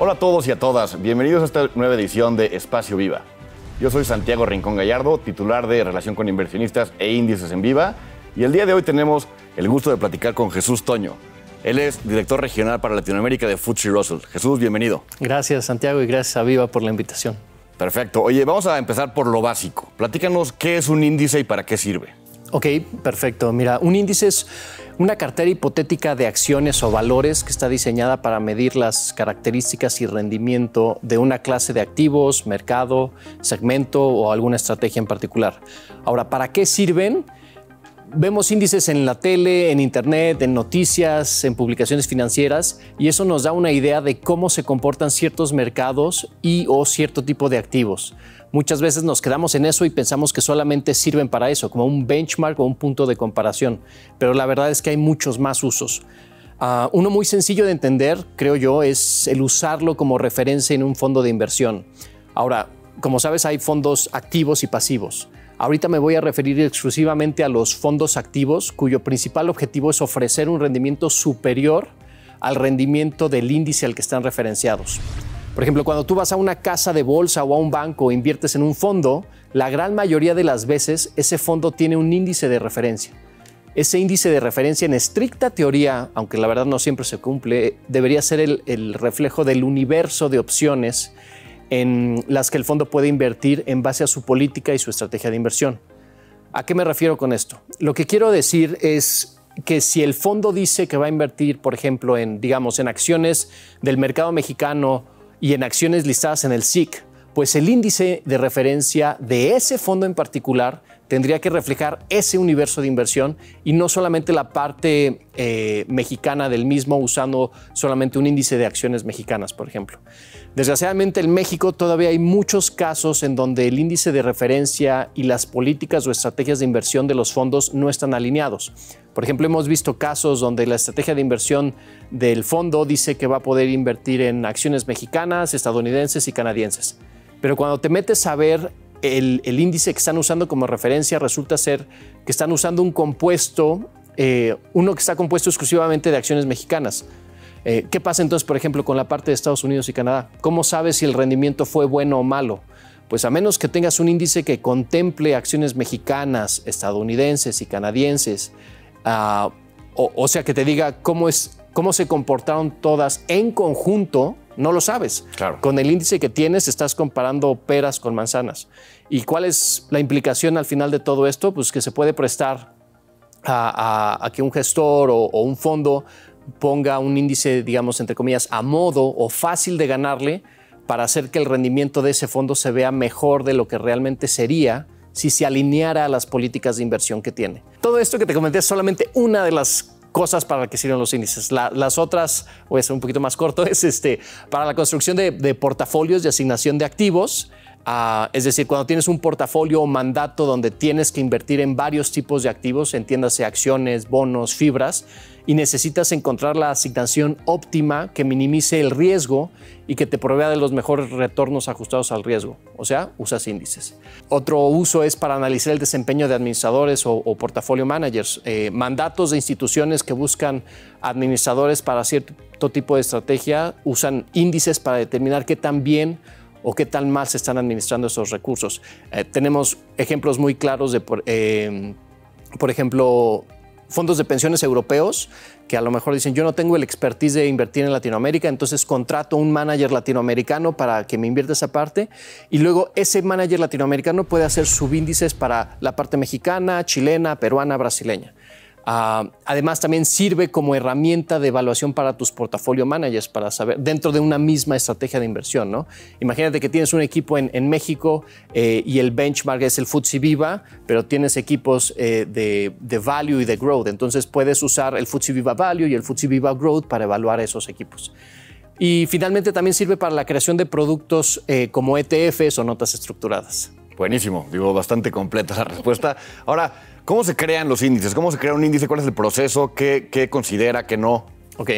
Hola a todos y a todas, bienvenidos a esta nueva edición de Espacio Viva. Yo soy Santiago Rincón Gallardo, titular de Relación con Inversionistas e Índices en Viva, y el día de hoy tenemos el gusto de platicar con Jesús Toño. Él es director regional para Latinoamérica de FTSE Russell. Jesús, bienvenido. Gracias, Santiago, y gracias a Viva por la invitación. Perfecto. Oye, vamos a empezar por lo básico. Platícanos qué es un índice y para qué sirve. Ok, perfecto. Mira, un índice es una cartera hipotética de acciones o valores que está diseñada para medir las características y rendimiento de una clase de activos, mercado, segmento o alguna estrategia en particular. Ahora, ¿para qué sirven? Vemos índices en la tele, en internet, en noticias, en publicaciones financieras, y eso nos da una idea de cómo se comportan ciertos mercados y o cierto tipo de activos. Muchas veces nos quedamos en eso y pensamos que solamente sirven para eso, como un benchmark o un punto de comparación, pero la verdad es que hay muchos más usos. Uno muy sencillo de entender, creo yo, es el usarlo como referencia en un fondo de inversión. Ahora, como sabes, hay fondos activos y pasivos. Ahorita me voy a referir exclusivamente a los fondos activos, cuyo principal objetivo es ofrecer un rendimiento superior al rendimiento del índice al que están referenciados. Por ejemplo, cuando tú vas a una casa de bolsa o a un banco e inviertes en un fondo, la gran mayoría de las veces ese fondo tiene un índice de referencia. Ese índice de referencia, en estricta teoría, aunque la verdad no siempre se cumple, debería ser el reflejo del universo de opciones en las que el fondo puede invertir en base a su política y su estrategia de inversión. ¿A qué me refiero con esto? Lo que quiero decir es que si el fondo dice que va a invertir, por ejemplo, en acciones del mercado mexicano y en acciones listadas en el SIC, pues el índice de referencia de ese fondo en particular tendría que reflejar ese universo de inversión y no solamente la parte mexicana del mismo, usando solamente un índice de acciones mexicanas, por ejemplo. Desgraciadamente en México todavía hay muchos casos en donde el índice de referencia y las políticas o estrategias de inversión de los fondos no están alineados. Por ejemplo, hemos visto casos donde la estrategia de inversión del fondo dice que va a poder invertir en acciones mexicanas, estadounidenses y canadienses. Pero cuando te metes a ver el índice que están usando como referencia, resulta ser que están usando un compuesto, uno que está compuesto exclusivamente de acciones mexicanas. ¿Qué pasa entonces, por ejemplo, con la parte de Estados Unidos y Canadá? ¿Cómo sabes si el rendimiento fue bueno o malo? Pues a menos que tengas un índice que contemple acciones mexicanas, estadounidenses y canadienses, o sea, que te diga cómo se comportaron todas en conjunto, no lo sabes. Claro. Con el índice que tienes estás comparando peras con manzanas. ¿Y cuál es la implicación al final de todo esto? Pues que se puede prestar a que un gestor o un fondo ponga un índice, digamos, entre comillas, a modo o fácil de ganarle para hacer que el rendimiento de ese fondo se vea mejor de lo que realmente sería si se alineara a las políticas de inversión que tiene. Todo esto que te comenté es solamente una de las cosas para las que sirven los índices. Las otras, voy a ser un poquito más corto, es para la construcción de portafolios de asignación de activos. Es decir, cuando tienes un portafolio o mandato donde tienes que invertir en varios tipos de activos, entiéndase acciones, bonos, fibras, y necesitas encontrar la asignación óptima que minimice el riesgo y que te provea de los mejores retornos ajustados al riesgo. O sea, usas índices. Otro uso es para analizar el desempeño de administradores o portafolio managers. Mandatos de instituciones que buscan administradores para cierto tipo de estrategia usan índices para determinar qué tan bien o qué tan mal se están administrando esos recursos. Tenemos ejemplos muy claros de, por ejemplo, fondos de pensiones europeos que a lo mejor dicen, yo no tengo el expertise de invertir en Latinoamérica, entonces contrato un manager latinoamericano para que me invierta esa parte, y luego ese manager latinoamericano puede hacer subíndices para la parte mexicana, chilena, peruana, brasileña. Además, también sirve como herramienta de evaluación para tus portafolio managers, para saber, dentro de una misma estrategia de inversión, ¿no? Imagínate que tienes un equipo en México y el benchmark es el FTSE Viva, pero tienes equipos de value y de growth. Entonces puedes usar el FTSE Viva Value y el FTSE Viva Growth para evaluar esos equipos. Y finalmente también sirve para la creación de productos como ETFs o notas estructuradas. Buenísimo, digo, bastante completa la respuesta. Ahora, ¿cómo se crean los índices? ¿Cómo se crea un índice? ¿Cuál es el proceso? ¿Qué considera? ¿Qué no? Ok.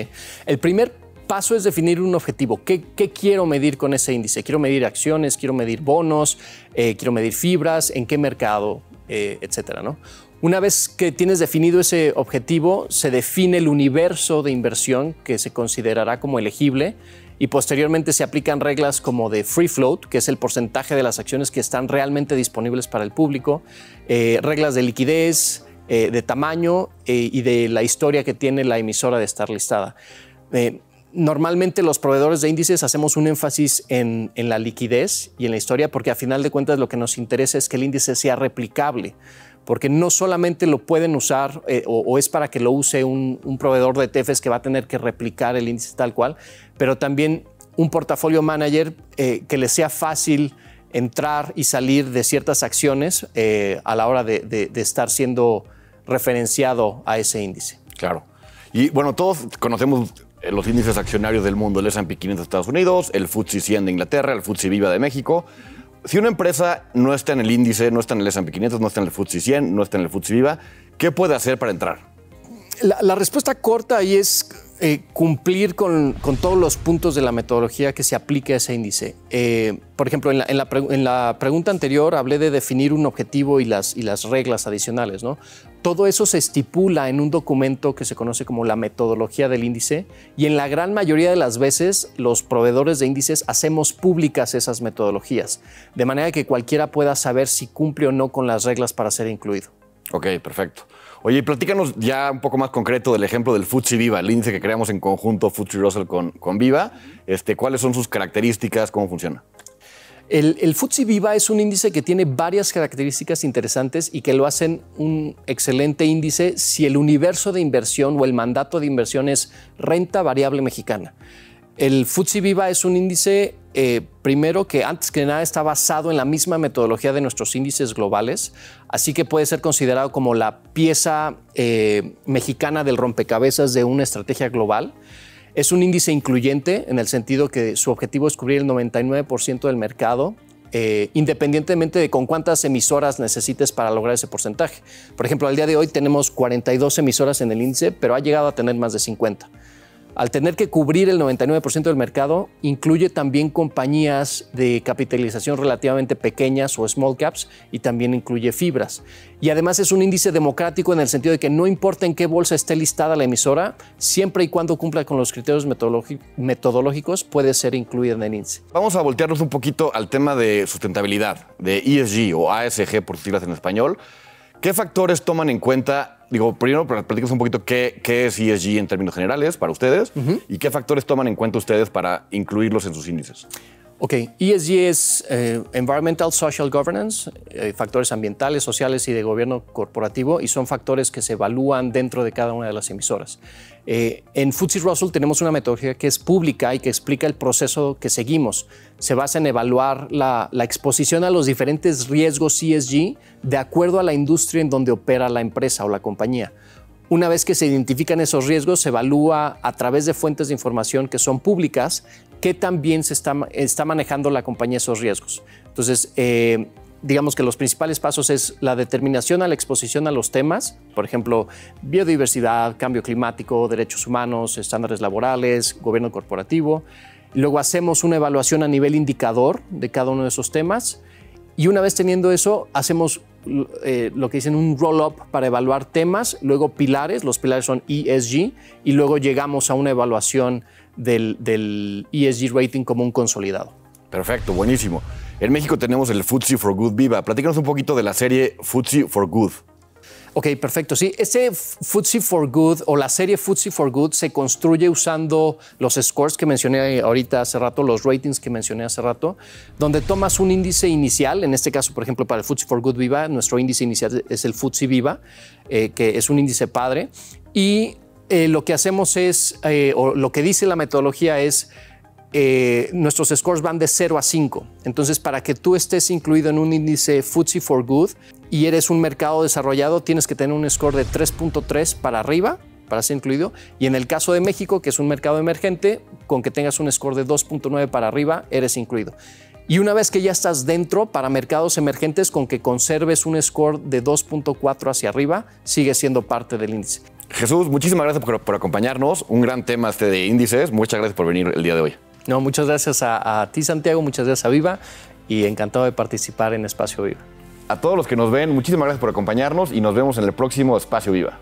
El primer paso es definir un objetivo. ¿Qué quiero medir con ese índice? ¿Quiero medir acciones? ¿Quiero medir bonos? ¿Quiero medir fibras? ¿En qué mercado? Etcétera, ¿no? Una vez que tienes definido ese objetivo, se define el universo de inversión que se considerará como elegible y posteriormente se aplican reglas como de free float, que es el porcentaje de las acciones que están realmente disponibles para el público, reglas de liquidez, de tamaño y de la historia que tiene la emisora de estar listada. Normalmente los proveedores de índices hacemos un énfasis en la liquidez y en la historia porque a final de cuentas lo que nos interesa es que el índice sea replicable, porque no solamente lo pueden usar o es para que lo use un proveedor de ETFs que va a tener que replicar el índice tal cual, pero también un portafolio manager que le sea fácil entrar y salir de ciertas acciones a la hora de estar siendo referenciado a ese índice. Claro. Y bueno, todos conocemos los índices accionarios del mundo, el S&P 500 de Estados Unidos, el FTSE 100 de Inglaterra, el FTSE Viva de México. Si una empresa no está en el índice, no está en el S&P 500, no está en el FTSE 100, no está en el FTSE Viva, ¿qué puede hacer para entrar? La respuesta corta ahí es cumplir con todos los puntos de la metodología que se aplique a ese índice. Por ejemplo, en la pregunta anterior hablé de definir un objetivo y las reglas adicionales, ¿no? Todo eso se estipula en un documento que se conoce como la metodología del índice y en la gran mayoría de las veces los proveedores de índices hacemos públicas esas metodologías, de manera que cualquiera pueda saber si cumple o no con las reglas para ser incluido. Ok, perfecto. Oye, platícanos ya un poco más concreto del ejemplo del FTSE Viva, el índice que creamos en conjunto FTSE Russell con Viva. ¿Cuáles son sus características? ¿Cómo funciona? El FTSE Viva es un índice que tiene varias características interesantes y que lo hacen un excelente índice si el universo de inversión o el mandato de inversión es renta variable mexicana. El FTSE Viva es un índice, primero, que antes que nada está basado en la misma metodología de nuestros índices globales, así que puede ser considerado como la pieza mexicana del rompecabezas de una estrategia global. Es un índice incluyente en el sentido que su objetivo es cubrir el 99% del mercado, independientemente de con cuántas emisoras necesites para lograr ese porcentaje. Por ejemplo, al día de hoy tenemos 42 emisoras en el índice, pero ha llegado a tener más de 50. Al tener que cubrir el 99% del mercado, incluye también compañías de capitalización relativamente pequeñas o small caps y también incluye fibras. Y además es un índice democrático en el sentido de que no importa en qué bolsa esté listada la emisora, siempre y cuando cumpla con los criterios metodológicos, puede ser incluida en el índice. Vamos a voltearnos un poquito al tema de sustentabilidad, de ESG o ASG por sus siglas en español. ¿Qué factores toman en cuenta? Digo, primero, platícanos un poquito qué es ESG en términos generales para ustedes y qué factores toman en cuenta ustedes para incluirlos en sus índices. Ok, ESG es Environmental Social Governance, factores ambientales, sociales y de gobierno corporativo, y son factores que se evalúan dentro de cada una de las emisoras. En FTSE Russell tenemos una metodología que es pública y que explica el proceso que seguimos. Se basa en evaluar la exposición a los diferentes riesgos ESG de acuerdo a la industria en donde opera la empresa o la compañía. Una vez que se identifican esos riesgos, se evalúa a través de fuentes de información que son públicas qué también se está manejando la compañía esos riesgos. Entonces, digamos que los principales pasos es la determinación a la exposición a los temas, por ejemplo, biodiversidad, cambio climático, derechos humanos, estándares laborales, gobierno corporativo. Luego hacemos una evaluación a nivel indicador de cada uno de esos temas y una vez teniendo eso, hacemos lo que dicen un roll-up para evaluar temas, luego pilares, los pilares son ESG, y luego llegamos a una evaluación del ESG rating como un consolidado. Perfecto, buenísimo. En México tenemos el FTSE for Good Viva. Platícanos un poquito de la serie FTSE for Good. Ok, perfecto. Sí, ese FTSE for Good o la serie FTSE for Good se construye usando los scores que mencioné ahorita hace rato, los ratings que mencioné hace rato, donde tomas un índice inicial, en este caso, por ejemplo, para el FTSE for Good Viva, nuestro índice inicial es el FTSE Viva, que es un índice padre, y lo que hacemos es, o lo que dice la metodología es, nuestros scores van de 0 a 5. Entonces, para que tú estés incluido en un índice FTSE for Good y eres un mercado desarrollado, tienes que tener un score de 3.3 para arriba para ser incluido. Y en el caso de México, que es un mercado emergente, con que tengas un score de 2.9 para arriba, eres incluido. Y una vez que ya estás dentro, para mercados emergentes, con que conserves un score de 2.4 hacia arriba, sigues siendo parte del índice. Jesús, muchísimas gracias por acompañarnos. Un gran tema de índices. Muchas gracias por venir el día de hoy. No, muchas gracias a ti, Santiago, muchas gracias a Viva y encantado de participar en Espacio Viva. A todos los que nos ven, muchísimas gracias por acompañarnos y nos vemos en el próximo Espacio Viva.